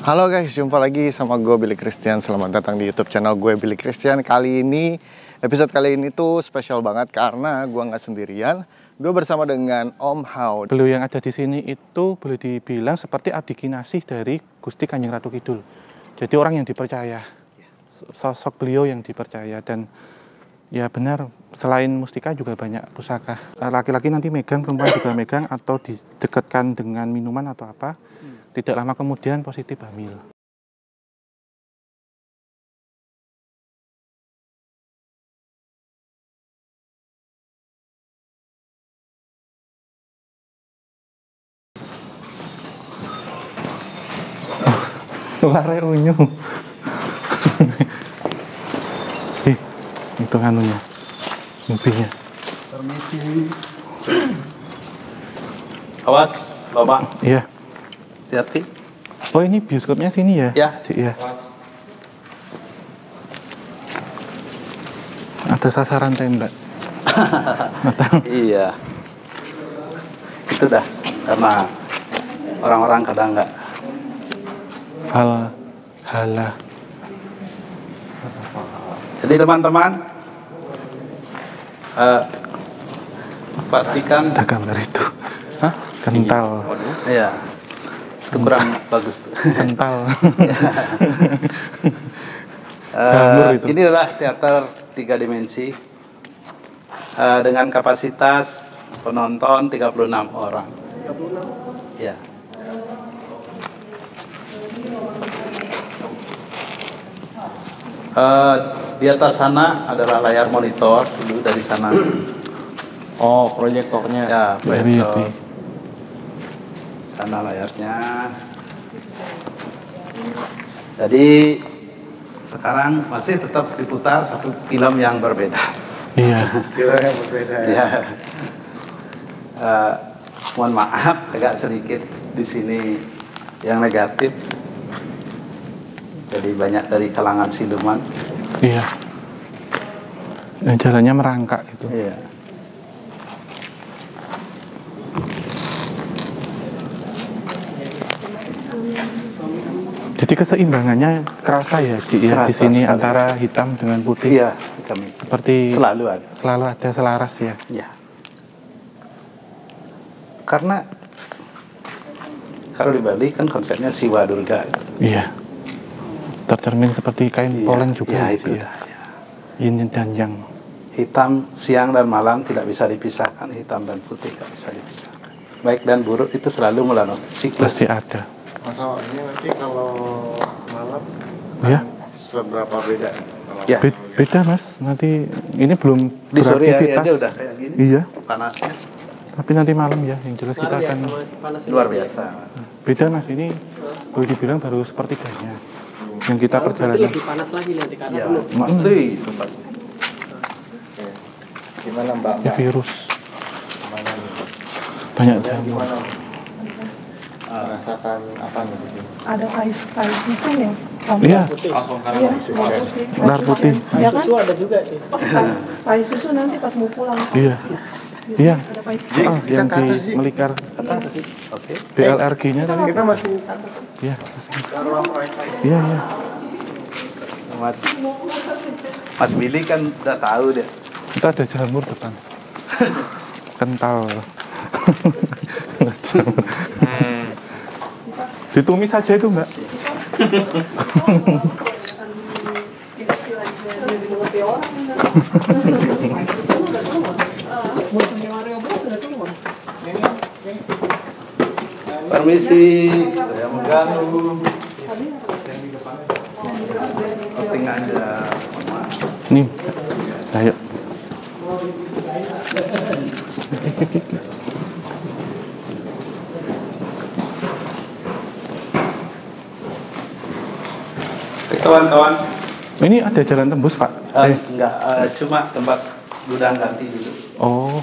Halo guys, jumpa lagi sama gue Billy Christian. Selamat datang di YouTube channel gue Billy Christian. Episode kali ini tuh spesial banget karena gue nggak sendirian. Gue bersama dengan Om Hao. Beliau yang ada di sini itu boleh dibilang seperti abdi kinasih dari Gusti Kanjeng Ratu Kidul. Jadi orang yang dipercaya, sosok beliau yang dipercaya. Dan ya benar, selain mustika juga banyak pusaka. Laki-laki nanti megang, perempuan juga megang, atau didekatkan dengan minuman atau apa. Tidak lama kemudian positif hamil. Lare unyu. Itu anunya, mobilnya. Permisi. Awas, Bapak. Iya. Hati-hati. Oh, ini bioskopnya sini ya? Ya. Iya. Ada sasaran tembak. Iya. Itu dah, karena orang-orang kadang nggak. Hala. Jadi teman-teman, pastikan. Ada gambar itu. Hah? Kental. Iya. Itu kurang bagus tuh. Kental. Jamur itu. Ini adalah teater 3 dimensi dengan kapasitas penonton 36 orang. 36? Ya. Di atas sana adalah layar monitor dulu dari sana. Oh, proyektornya. Ya, proyektor. LED. Sana layarnya. Jadi sekarang masih tetap diputar satu film yang berbeda. Iya. Film yang berbeda. Ya. Mohon maaf agak sedikit di sini yang negatif. Jadi banyak dari kalangan siluman. Iya. Dan jalannya merangkak itu. Iya. Jadi keseimbangannya kerasa ya, Ci, ya, di sini sekali. Antara hitam dengan putih. Iya, hitam itu. Seperti selalu ada selaras ya. Iya. Karena kalau di Bali kan konsepnya Siwa Durga. Iya. Tercermin seperti kain poleng juga. Iya, itu ya. Ya. Yin dan yang. Hitam siang dan malam tidak bisa dipisahkan, hitam dan putih tidak bisa dipisahkan. Baik dan buruk itu selalu melalui siklus. Pasti ada. Masalahnya nanti kalau malam ya. Seberapa beda? Ya. Beda Mas, nanti ini belum di sore beraktivitas. hari udah kayak gini. Iya. Panasnya. Tapi nanti malam ya, yang jelas kita akan luar biasa. Beda Mas, ini boleh dibilang baru sepertiganya yang kita perjalanan. Lebih panas lagi nanti karena ya, pasti. Gimana Mbak? Ya virus. Banyak jamur. Merasakan apa nih? Ada ais itu ya? Iya. Lar putih. Ya kan? susu ada juga nih. Ais susu nanti pas mau pulang. Iya. Iya. Ada ais Yang di Melikar. Oke. BLRG-nya tadi. Kita masih Iya. Iya. Mas Billy kan udah tahu deh. Itu ada jamur depan. Kental. Ditumis saja itu Mbak. Permisi, saya mengganggu. Penting aja. Nih, ayo. Kawan-kawan. Ini ada jalan tembus Pak? Enggak, cuma tempat gudang ganti dulu. Oh.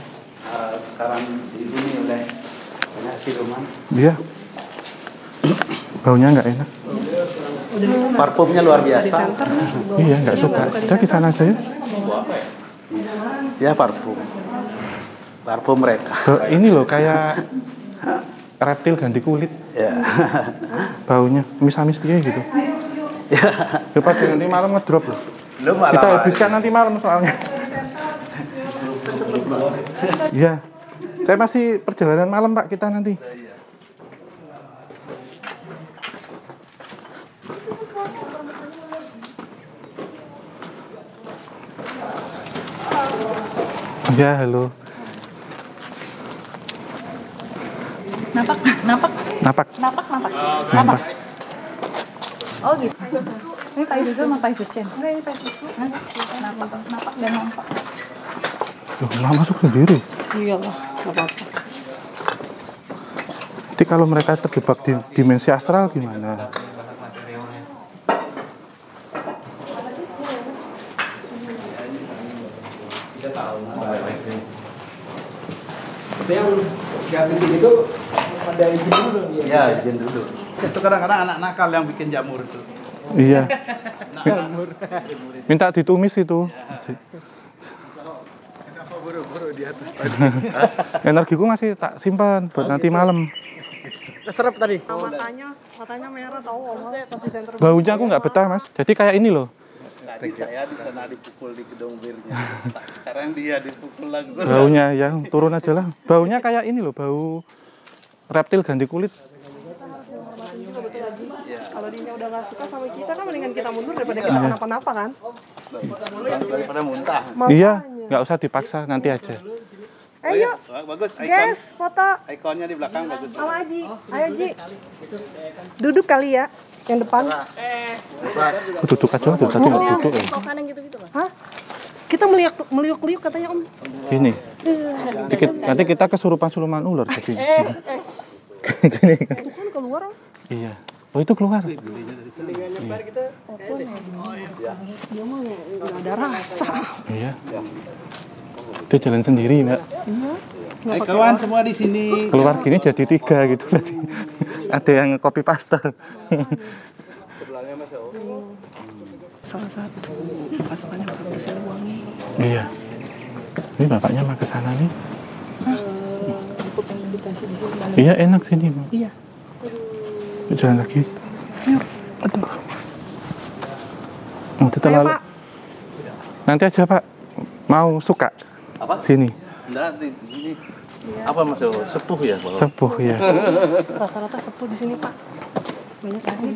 Sekarang dihuni oleh banyak siluman. Iya. Baunya nggak enak. Parfumnya luar biasa. Iya, nggak suka. Kita di sana aja ya. Ya parfum. Parfum mereka. Ini loh kayak reptil ganti kulit. Ya. baunya amis-amis piye gitu. Depan nanti malam ngedrop loh. Kita habiskan nanti malam soalnya. Iya. Saya masih perjalanan malam Pak kita nanti. Ya, halo. Napak. Oh gitu. Ini pai susu sama pai sucen? Enggak, ini pai susu. Napak dan nampak. Loh, nggak masuk sendiri. Iya lah, nggak apa-apa. Nanti kalau mereka terjebak di dimensi astral gimana? Yang gavin itu ada izin dulu dong dia. Ya, izin dulu. Itu kadang-kadang anak nakal yang bikin jamur itu. Iya. Minta ditumis itu. Kenapa buru-buru di atas tadi? Energiku masih tak simpan buat nanti malam. Keserap tadi. Matanya merah tahu Om, pas di center. Baunya aku nggak betah Mas. Jadi kayak ini loh. Tadi saya di sana dipukul di gedung birnya. Sekarang dia dipukul langsung. Baunya ya turun aja lah. Baunya kayak ini loh, bau reptil ganti kulit. Kalau dia udah nggak suka sama kita kan mendingan kita mundur daripada kita kenapa-napa kan. Daripada muntah. Iya, nggak usah dipaksa, nanti aja. Ayo, Bagus, guys, foto ikonnya di belakang bagus. sama Aji. Ayo Ji, duduk kali ya, yang depan. Aku duduk aja, duduk tadi nggak duduk ya. Hah? Kita meliuk-liuk katanya Om. Gini, nanti kita kesurupan siluman ular. Jadi. Gini. Itu kan keluar Om. Iya. Oh itu keluar. Dia mah nggak ada rasa. Iya. Itu jalan sendiri Mbak. Hai kawan semua di sini. Keluar gini jadi 3 gitu berarti. Ada yang copy paste. Salah satu pasukannya bagus wangi. Iya. Ini bapaknya mau ke sana nih. Iya enak sini Mbak. Iya. Jalan lagi. Yuk. Aduh. Nanti terlalu. Pak. Nanti aja Pak. Mau suka? Apa? Sini. Enggak, di sini. Apa Mas? Sepuh ya? Kalau Sepuh ya. Rata-rata sepuh di sini Pak. Banyak sekali.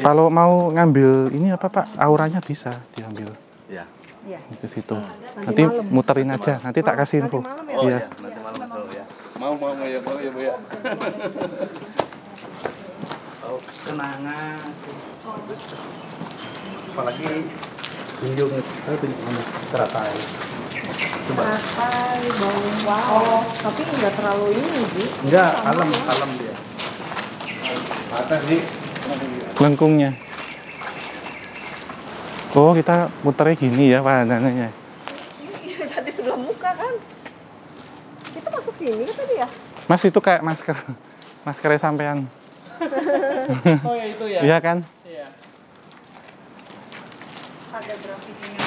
Kalau mau ngambil ini apa Pak? Auranya bisa diambil. ya. Di situ. Nanti muterin aja. Nanti tak kasih info. Oh Iya. ya, nanti malam tahu ya. Mau ya, Bu ya. Oh, kenangan. Apalagi tunjuk teratai. Teratai, bau, tapi nggak terlalu ini sih. Enggak, kalem dia. Atas sih. Lengkungnya. Oh kita muternya gini ya pandangannya. Tadi sebelah muka kan. Kita masuk sini kan tadi ya. Mas itu kayak masker. Maskernya sampean. Oh ya itu ya. Iya kan? Iya. Ada grafiknya.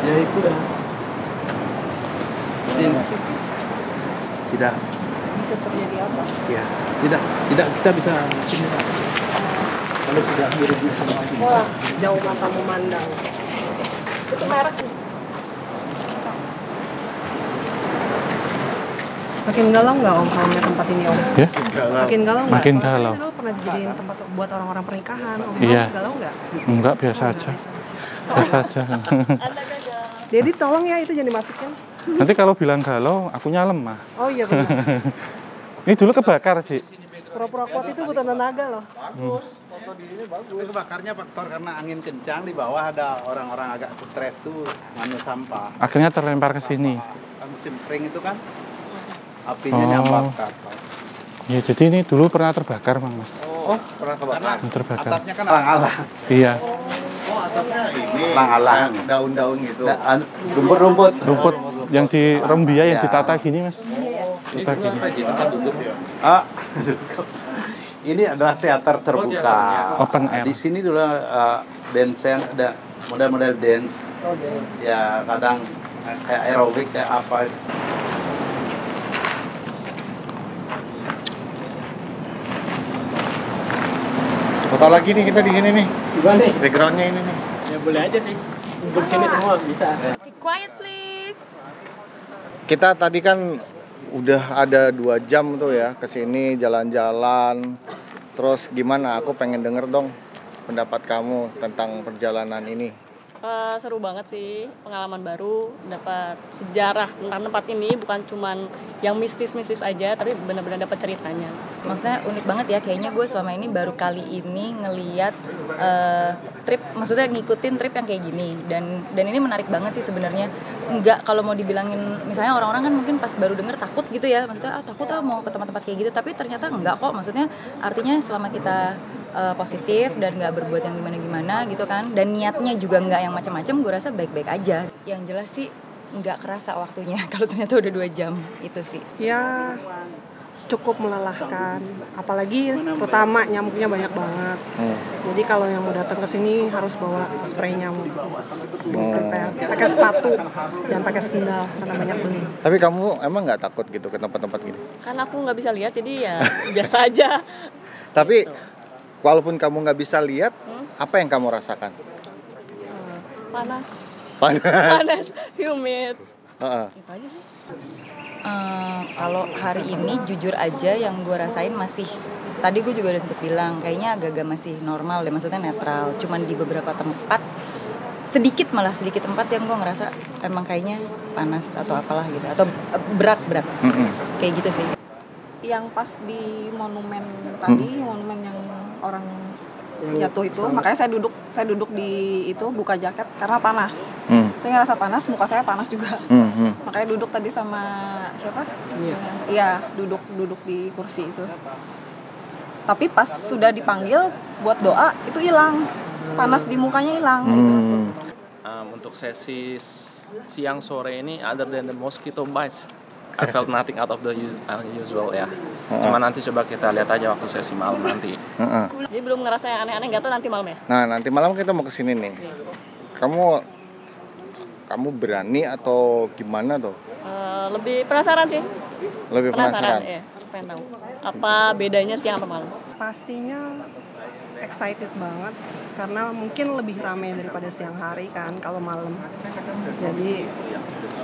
Ya itu dah. Seperti ini. Tidak. Bisa terjadi apa? Ya, tidak kita bisa sini lah. Kalau tidak buru-buru semua ini. Wah, jauh mata memandang. Itu merek. Makin galau nggak Om kalau melihat tempat ini Om? Ya? Makin galau nggak? Makin Soalnya galau. kan dulu pernah dijadiin tempat buat orang-orang pernikahan. Om Iya. galau nggak? Enggak, biasa aja. Biasa aja. Jadi tolong ya itu jangan dimasukin. Nanti kalau bilang galau, aku nyalem mah. Oh iya benar. Ini dulu kebakar sih. Pura-pura kuat itu butuh tenaga loh. Itu kebakarnya faktor karena angin kencang di bawah ada orang-orang agak stres tuh nganu sampah. Akhirnya terlempar ke sini. Kan musim kering itu kan apinya nyambar ke atas. Ya, jadi ini dulu pernah terbakar, Bang Mas. Oh, pernah kebakar. Terbakar. Atapnya kan alang-alang. Iya. Oh, atapnya ini Alang-alang. daun-daun gitu. Rumput-rumput. Rumput yang di rembia yang Iya. ditata gini, Mas. Ditata gini. Ah, ini adalah teater terbuka. Open air. Di sini dulu dance ada model-model dance. Ya kadang kayak aerobik kayak apa. Foto lagi nih kita di sini nih. Gimana nih? Backgroundnya ini nih. Ya boleh aja sih. Untuk sini semua bisa. Quiet please. Kita tadi kan udah ada 2 jam tuh ya kesini jalan-jalan. Terus gimana? Aku pengen denger dong pendapat kamu tentang perjalanan ini. Seru banget sih, pengalaman baru, dapat sejarah tentang tempat ini, bukan cuman yang mistis-mistis aja, tapi benar-benar dapat ceritanya. Maksudnya unik banget ya, kayaknya gue selama ini baru kali ini ngeliat trip, maksudnya ngikutin trip yang kayak gini. Dan ini menarik banget sih sebenarnya. Enggak, kalau mau dibilangin, misalnya orang-orang kan mungkin pas baru denger takut gitu ya, maksudnya takut mau ke tempat-tempat kayak gitu, tapi ternyata enggak kok, maksudnya artinya selama kita positif dan nggak berbuat yang gimana-gimana gitu kan, dan niatnya juga nggak yang macam-macam, gue rasa baik-baik aja. Yang jelas sih nggak kerasa waktunya kalau ternyata udah 2 jam itu sih. Ya cukup melelahkan, apalagi terutama nyamuknya banyak banget. Jadi kalau yang mau datang ke sini harus bawa spray nyamuk, pakai sepatu, jangan pakai sendal karena banyak beling. Tapi kamu emang nggak takut gitu ke tempat-tempat gini? Karena aku nggak bisa lihat, jadi ya biasa aja. Tapi walaupun kamu nggak bisa lihat, apa yang kamu rasakan? Panas, Panas. humid, Heeh. itu aja sih. Kalau hari ini jujur aja yang gue rasain masih, tadi gue juga udah sempet bilang kayaknya agak-agak masih normal deh, maksudnya netral. Cuman di beberapa tempat sedikit tempat yang gue ngerasa emang kayaknya panas atau apalah gitu, atau berat kayak gitu sih. Yang pas di monumen tadi, monumen yang orang jatuh itu, makanya saya duduk di itu, buka jaket karena panas. Saya ngerasa panas, muka saya panas juga. Makanya duduk tadi sama siapa? Iya, duduk di kursi itu. Tapi pas sudah dipanggil buat doa, itu hilang. Panas di mukanya hilang gitu. Untuk sesi siang sore ini, other than the mosquito bites, I felt nothing out of the usual ya. Cuma nanti coba kita lihat aja waktu sesi malam nanti. Jadi belum ngerasa yang aneh-aneh, nggak tahu nanti malam ya. Nah, nanti malam kita mau kesini nih. Kamu berani atau gimana tuh? Lebih penasaran sih. Lebih penasaran. Ya, pengen tahu apa bedanya siang atau malam. Pastinya excited banget karena mungkin lebih ramai daripada siang hari kan kalau malam. Jadi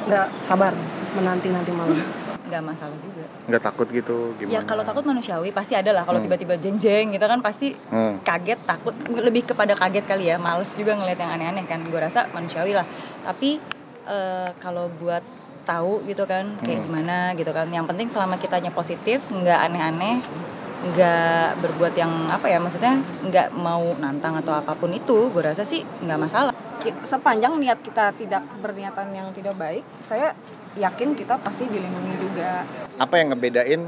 nggak sabar menanti malam. Nggak masalah juga. Nggak takut gitu gimana? Ya kalau takut manusiawi pasti ada lah. Kalau tiba-tiba jeng-jeng gitu kan pasti kaget, takut. Lebih kepada kaget kali ya. Males juga ngeliat yang aneh-aneh kan. Gue rasa manusiawi lah. Tapi kalau buat tahu gitu kan kayak gimana gitu kan. Yang penting selama kitanya positif, nggak aneh-aneh, nggak berbuat yang apa ya, maksudnya nggak mau nantang atau apapun itu, gue rasa sih nggak masalah. Sepanjang niat kita tidak berniatan yang tidak baik, saya yakin kita pasti dilindungi juga. Apa yang ngebedain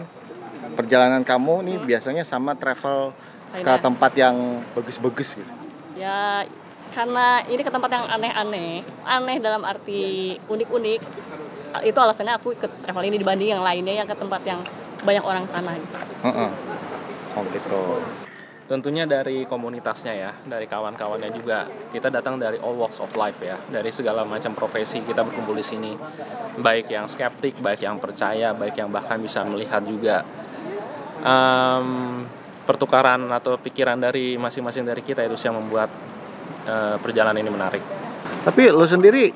perjalanan kamu nih biasanya sama travel ke tempat yang bagus-bagus gitu? Ya karena ini ke tempat yang aneh-aneh, aneh dalam arti unik-unik. Itu alasannya aku ke travel ini dibanding yang lainnya yang ke tempat yang banyak orang sana gitu. Oh gitu. Tentunya dari komunitasnya ya, dari kawan-kawannya juga. Kita datang dari all walks of life ya, dari segala macam profesi kita berkumpul di sini. Baik yang skeptik, baik yang percaya, baik yang bahkan bisa melihat juga. Pertukaran atau pikiran dari masing-masing dari kita itu yang membuat perjalanan ini menarik. Tapi lo sendiri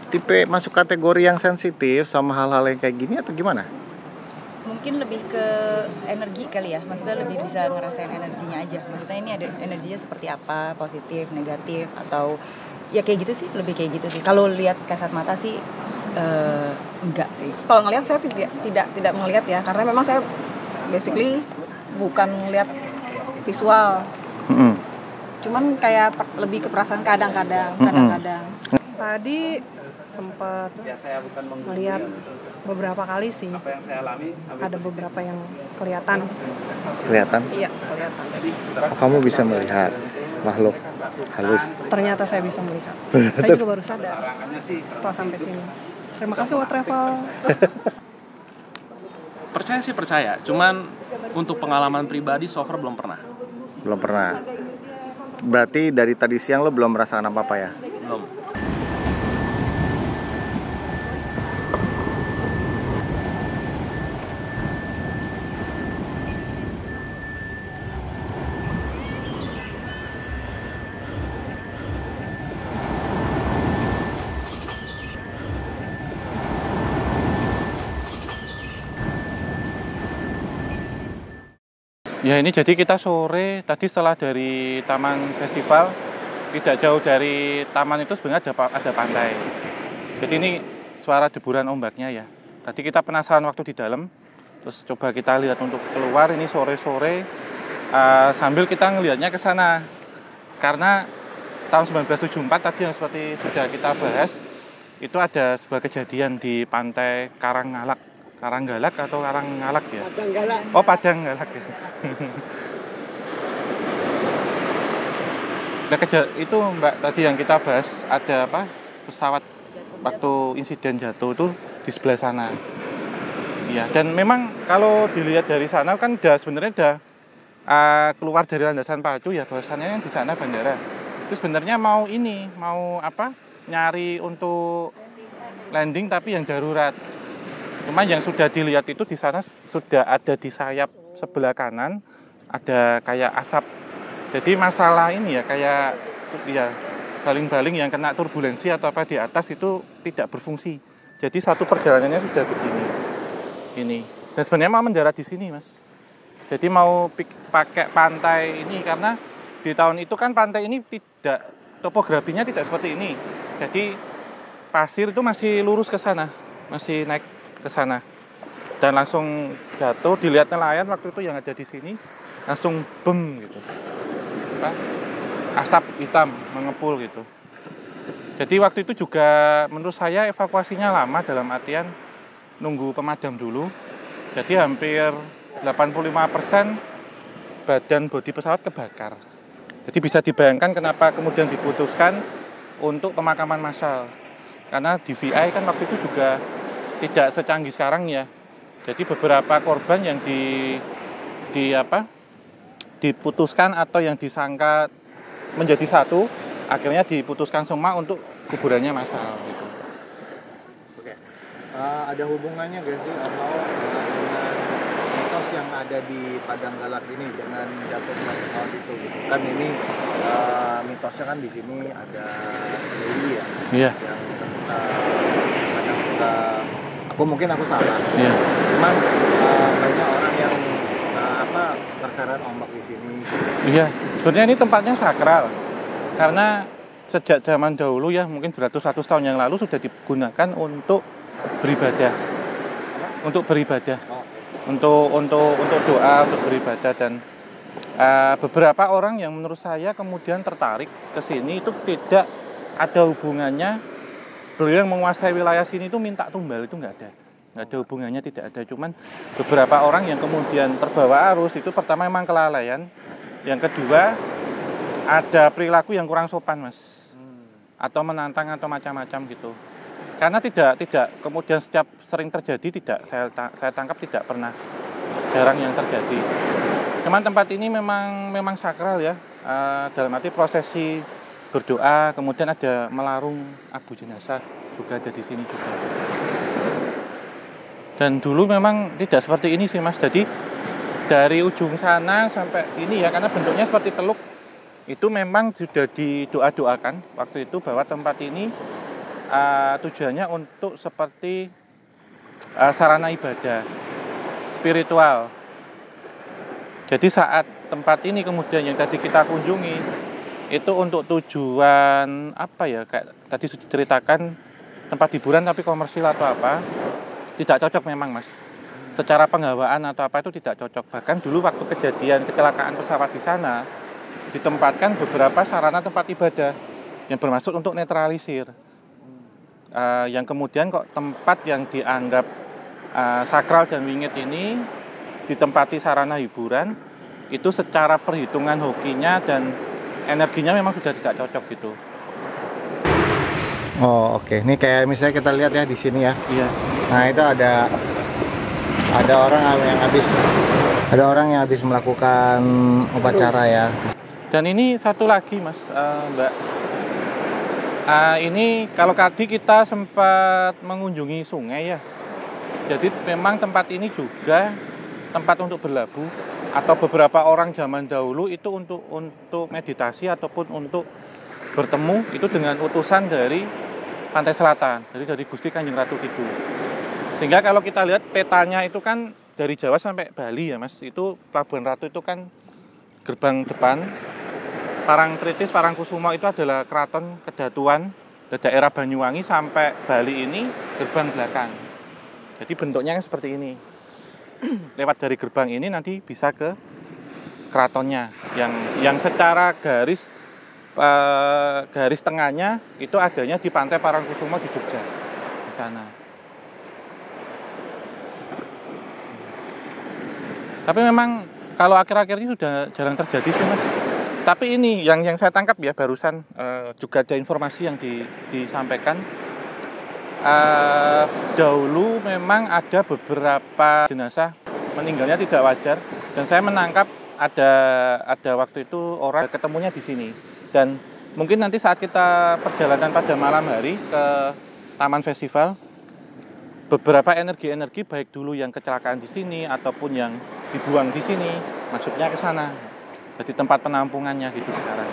tipe masuk kategori yang sensitif sama hal-hal yang kayak gini atau gimana? Mungkin lebih ke energi kali ya, maksudnya lebih bisa ngerasain energinya aja. Maksudnya ini ada energinya seperti apa, positif, negatif, atau ya kayak gitu sih, lebih kayak gitu sih. Kalau lihat kasat mata sih enggak sih. Kalau ngelihat saya tidak melihat ya, karena memang saya basically bukan ngelihat visual. Cuman kayak lebih ke perasaan kadang-kadang. Tadi sempat melihat beberapa kali sih. Apa yang saya alami? Ada beberapa yang kelihatan. Kelihatan? Iya, kelihatan. Oh, kamu bisa melihat makhluk halus? Ternyata saya bisa melihat. Saya juga baru sadar setelah sampai sini. Terima kasih What Travel. Percaya sih percaya, cuman untuk pengalaman pribadi so far belum pernah. Belum pernah. Berarti dari tadi siang lo belum merasakan apa-apa ya? Belum. Ya ini jadi kita sore tadi setelah dari taman festival, tidak jauh dari taman itu sebenarnya ada pantai. Jadi ini suara deburan ombaknya ya. Tadi kita penasaran waktu di dalam, terus coba kita lihat untuk keluar ini sore-sore sambil kita ngelihatnya ke sana. Karena tahun 1974 tadi yang seperti sudah kita bahas, itu ada sebuah kejadian di pantai Karanggalak atau Karanggalak ya? Padanggalak. Oh, Padanggalak ya. Nah, itu Mbak tadi yang kita bahas ada apa? Pesawat waktu insiden jatuh itu di sebelah sana. Iya, dan memang kalau dilihat dari sana kan sebenarnya keluar dari landasan pacu ya, bahwasannya yang di sana bandara. Itu sebenarnya mau nyari untuk landing tapi yang darurat. Cuma yang sudah dilihat itu di sana sudah ada di sayap sebelah kanan ada kayak asap. Jadi masalah ini ya kayak ya baling-baling yang kena turbulensi atau apa di atas itu tidak berfungsi. Jadi satu perjalanannya sudah begini. Ini. Dan sebenarnya mau mendarat di sini, Mas. Jadi mau pakai pantai ini karena di tahun itu kan pantai ini topografinya tidak seperti ini. Jadi pasir itu masih lurus ke sana, masih naik ke sana. Dan langsung jatuh, dilihat nelayan waktu itu yang ada di sini, langsung bem gitu. Asap hitam mengepul gitu. Jadi waktu itu juga menurut saya evakuasinya lama dalam artian nunggu pemadam dulu. Jadi hampir 85% badan bodi pesawat kebakar. Jadi bisa dibayangkan kenapa kemudian diputuskan untuk pemakaman massal. Karena DVI kan waktu itu juga tidak secanggih sekarang ya. Jadi beberapa korban yang diputuskan atau yang disangka menjadi satu, akhirnya diputuskan semua untuk kuburannya massal gitu. Oke. Ada hubungannya gak sih dengan mitos yang ada di Padanggalak ini dengan jatuhnya pesawat itu gitu. Kan ini mitosnya kan di sini ada Dewi ya. Iya. Yang kadang suka aku salah. Iya. Cuman banyak orang yang terseret ombak di sini. Iya, sebenarnya ini tempatnya sakral. Karena sejak zaman dahulu ya, mungkin beratus-ratus tahun yang lalu sudah digunakan untuk beribadah. Untuk beribadah. Untuk doa, untuk beribadah dan beberapa orang yang menurut saya kemudian tertarik ke sini itu tidak ada hubungannya. Beliau yang menguasai wilayah sini itu minta tumbal itu nggak ada hubungannya, tidak ada. Cuman beberapa orang yang kemudian terbawa arus itu pertama memang kelalaian, yang kedua ada perilaku yang kurang sopan, Mas, atau menantang atau macam-macam gitu. Karena tidak kemudian setiap sering terjadi, tidak saya tangkap tidak pernah, jarang yang terjadi. Cuman tempat ini memang sakral ya, dalam arti prosesi berdoa, kemudian ada melarung abu jenazah juga ada di sini juga. Dan dulu memang tidak seperti ini sih, Mas. Jadi dari ujung sana sampai ini ya, karena bentuknya seperti teluk, itu memang sudah didoa-doakan waktu itu bahwa tempat ini tujuannya untuk seperti sarana ibadah spiritual. Jadi saat tempat ini kemudian yang tadi kita kunjungi itu untuk tujuan apa ya, kayak tadi sudah diceritakan tempat hiburan tapi komersil atau apa, tidak cocok memang, Mas. Secara penghawaan atau apa itu tidak cocok. Bahkan dulu waktu kejadian kecelakaan pesawat di sana ditempatkan beberapa sarana tempat ibadah yang bermaksud untuk netralisir. Yang kemudian kok tempat yang dianggap sakral dan wingit ini ditempati sarana hiburan, itu secara perhitungan hokinya dan energinya memang sudah tidak cocok gitu. Oh oke, ini kayak misalnya kita lihat ya di sini ya. Iya. Nah itu ada orang yang habis melakukan upacara ya. Dan ini satu lagi Mas, Mbak. Ini kalau tadi kita sempat mengunjungi sungai ya. Jadi memang tempat ini juga tempat untuk berlabuh, atau beberapa orang zaman dahulu itu untuk meditasi ataupun untuk bertemu itu dengan utusan dari pantai selatan, jadi dari Gusti Kanjeng Ratu Kidul. Sehingga kalau kita lihat petanya itu kan dari Jawa sampai Bali ya Mas, itu Pelabuhan Ratu itu kan gerbang depan, Parangtritis, Parangkusumo itu adalah keraton kedatuan daerah Banyuwangi, sampai Bali ini gerbang belakang. Jadi bentuknya seperti ini. Lewat dari gerbang ini nanti bisa ke keratonnya yang secara garis tengahnya itu adanya di Pantai Parangkusumo di Jogja, di sana. Tapi memang kalau akhir-akhir ini sudah jarang terjadi sih Mas. Tapi ini yang saya tangkap ya barusan, juga ada informasi yang disampaikan. Dahulu memang ada beberapa jenazah meninggalnya tidak wajar, dan saya menangkap ada waktu itu orang ketemunya di sini. Dan mungkin nanti saat kita perjalanan pada malam hari ke Taman Festival, beberapa energi-energi baik dulu yang kecelakaan di sini ataupun yang dibuang di sini, maksudnya ke sana. Jadi tempat penampungannya gitu sekarang.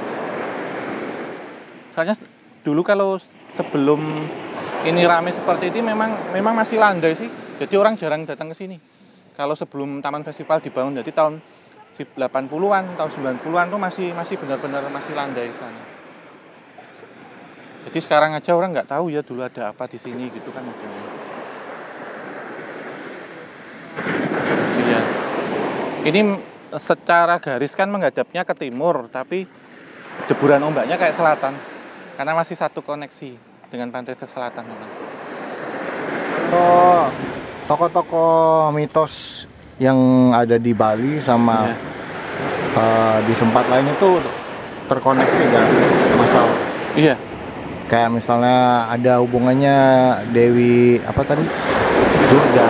Soalnya dulu kalau sebelum ini ramai seperti ini memang masih landai sih. Jadi orang jarang datang ke sini. Kalau sebelum Taman Festival dibangun, jadi tahun 80-an, tahun 90-an tuh masih benar-benar masih landai sana. Jadi sekarang aja orang nggak tahu ya dulu ada apa di sini gitu kan modelnya. Iya. Ini secara garis kan menghadapnya ke timur, tapi deburan ombaknya kayak selatan. Karena masih satu koneksi dengan pantai ke selatan. Oh, tokoh-tokoh mitos yang ada di Bali sama di tempat lain itu terkoneksi kan masalah. Iya. Kayak misalnya ada hubungannya Dewi apa tadi? Durga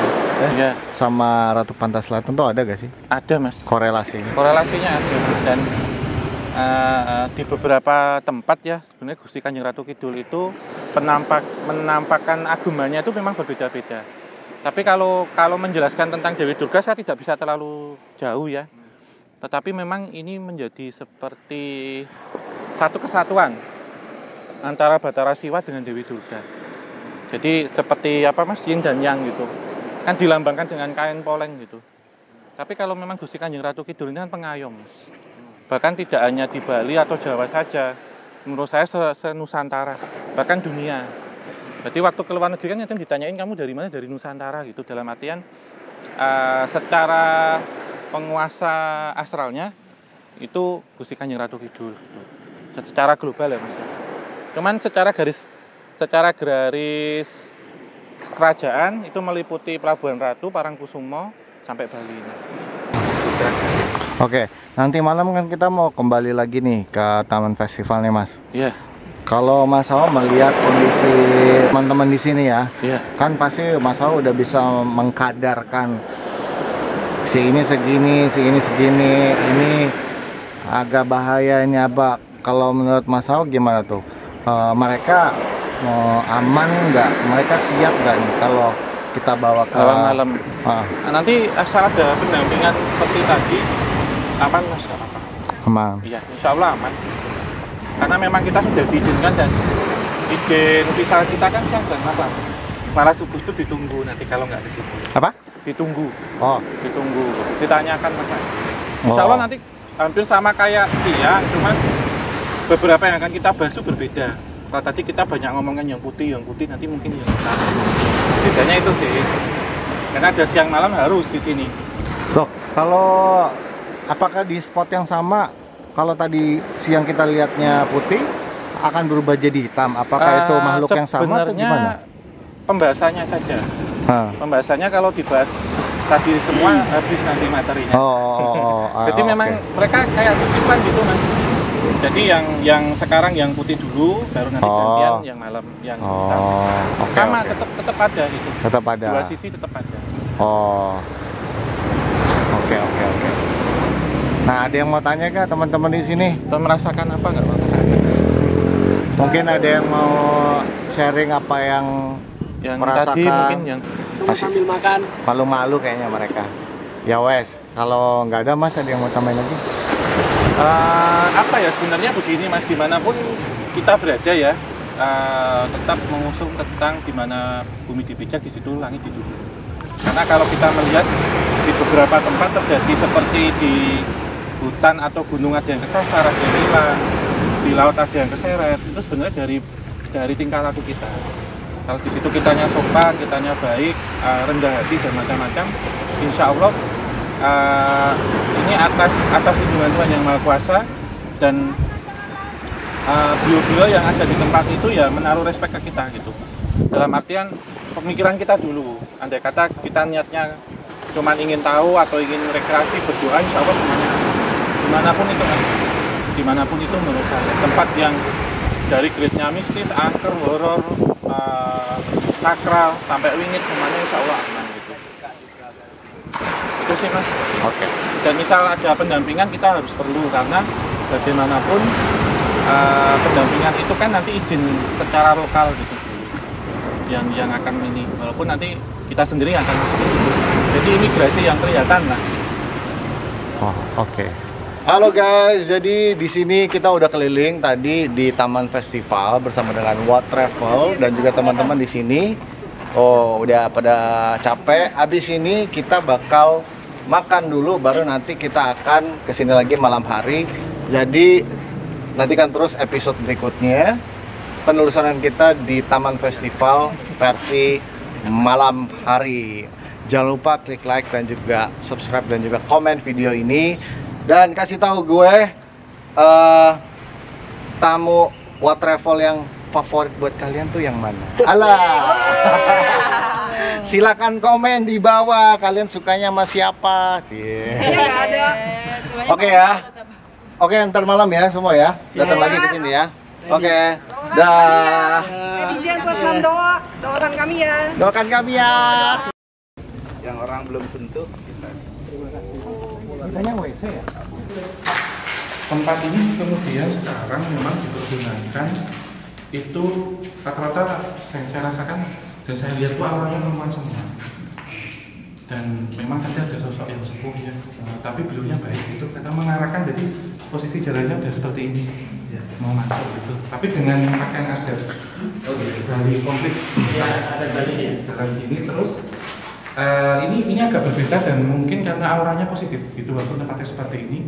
sama Ratu Pantai Selatan tuh ada gak sih? Ada Mas. Korelasinya ada. Dan di beberapa tempat ya sebenarnya Gusti Kanjeng Ratu Kidul itu menampakkan agemannya itu memang berbeda-beda. Tapi kalau menjelaskan tentang Dewi Durga saya tidak bisa terlalu jauh ya. Tetapi memang ini menjadi seperti satu kesatuan antara Bathara Siwa dengan Dewi Durga. Jadi seperti apa Mas, yin dan yang gitu. Kan dilambangkan dengan kain poleng gitu. Tapi kalau memang Gusti Kanjeng Ratu Kidul ini kan pengayom Mas. Bahkan tidak hanya di Bali atau Jawa saja. Menurut saya se-Nusantara, bahkan dunia. Jadi waktu ke luar negeri kan nanti ditanyain kamu dari mana, dari Nusantara gitu. Dalam artian secara penguasa astralnya itu Gusti Kanjeng Ratu Kidul. Secara global ya Mas. Cuman secara garis kerajaan itu meliputi Pelabuhan Ratu, Parangkusumo sampai Bali ini. Oke, nanti malam kan kita mau kembali lagi nih ke Taman Festival nih Mas. Iya. Kalau Mas Hawa melihat kondisi teman-teman di sini ya, kan pasti Mas Hawa udah bisa mengkadarkan si ini segini, si ini segini, ini agak bahaya, ini apa. Kalau menurut Mas Hawa gimana tuh? Mereka aman nggak? Mereka siap nggak nih kalau kita bawa ke malam? Nanti asal ada pendampingan seperti tadi, aman Mas? Aman. Iya, insya Allah aman. Karena memang kita sudah diizinkan dan izin visa kita kan siang dan malam. Malah subuh itu ditunggu nanti kalau nggak ke sini. Apa? Ditunggu. Oh. Ditunggu. Ditanyakan Mas. Insya Allah nanti hampir sama kayak siang, cuman beberapa yang akan kita bahas itu berbeda. Kalau tadi kita banyak ngomongin yang putih nanti mungkin yang hitam. Bedanya itu sih. Karena ada siang malam harus di sini. Loh, kalau apakah di spot yang sama? Kalau tadi siang kita lihatnya putih, akan berubah jadi hitam. Apakah itu makhluk yang sama atau gimana? Pembahasannya saja. Pembahasannya kalau dibahas tadi semua habis nanti materinya. Jadi memang mereka kayak susupan gitu Mas. Jadi yang sekarang yang putih dulu, baru nanti gantian yang malam yang hitam. Sama tetap ada gitu. Tetap ada. Dua sisi tetap ada. Oke. Nah, ada yang mau tanya kah teman-teman di sini? Atau merasakan apa nggak Pak? Mungkin ada yang mau sharing apa yang merasakan tadi mungkin yang sambil makan. Malu-malu kayaknya mereka. Ya wes, kalau nggak ada Mas, ada yang mau tambahin lagi? Apa ya sebenarnya begini Mas, dimanapun kita berada ya, tetap mengusung tentang dimana bumi dipijak, di situ langit dituju. Karena kalau kita melihat di beberapa tempat terjadi seperti di hutan atau gunung ada yang kesasar, ada yang hilang, di laut ada yang keseret, itu sebenarnya dari tingkah laku kita. Kalau di situ kitanya sopan, kitanya baik, rendah hati dan macam-macam, insya Allah ini atas lindungan Tuhan yang Maha Kuasa, dan beliau-beliau yang ada di tempat itu ya menaruh respek ke kita gitu. Dalam artian pemikiran kita dulu, andai kata kita niatnya cuma ingin tahu atau ingin rekreasi, berdoa, insya Allah semuanya dimanapun itu Mas, dimanapun itu menurut saya tempat yang dari grade-nya mistis, angker, horor, sakral, sampai wingit, semuanya insya Allah aman gitu. Itu sih Mas. Oke. Dan misal ada pendampingan kita harus perlu, karena bagaimanapun pendampingan itu kan nanti izin secara lokal gitu yang akan ini, walaupun nanti kita sendiri akan jadi imigrasi yang kelihatan lah. Oke. Halo guys, jadi di sini kita udah keliling tadi di Taman Festival bersama dengan What Travel dan juga teman-teman di sini. Udah pada capek. Habis ini kita bakal makan dulu, baru nanti kita akan kesini lagi malam hari. Jadi nantikan terus episode berikutnya penelusuran kita di Taman Festival versi malam hari. Jangan lupa klik like dan juga subscribe dan juga komen video ini. Dan kasih tahu gue tamu What Travel yang favorit buat kalian tuh yang mana? Alah. Silakan komen di bawah, kalian sukanya sama siapa? Oke ya. Oke, ntar malam ya semua ya. Datang lagi ke sini ya. Oke. Dah. Netizen plus 6 doakan kami ya. Doakan kami ya. Yang orang belum sentuh kita. Kitanya WC ya? Tempat ini kemudian sekarang memang dipergunakan itu rata-rata saya rasakan dan saya lihat tuh awalnya perempuan semua, dan memang tadi ada sosok yang sepuh ya, tapi beliaunya baik itu karena mengarahkan, jadi posisi jalannya udah seperti ini mau masuk gitu, tapi dengan pakaian adat dari konflik jalan gini terus. Ini agak berbeda dan mungkin karena auranya positif gitu, walaupun tempatnya seperti ini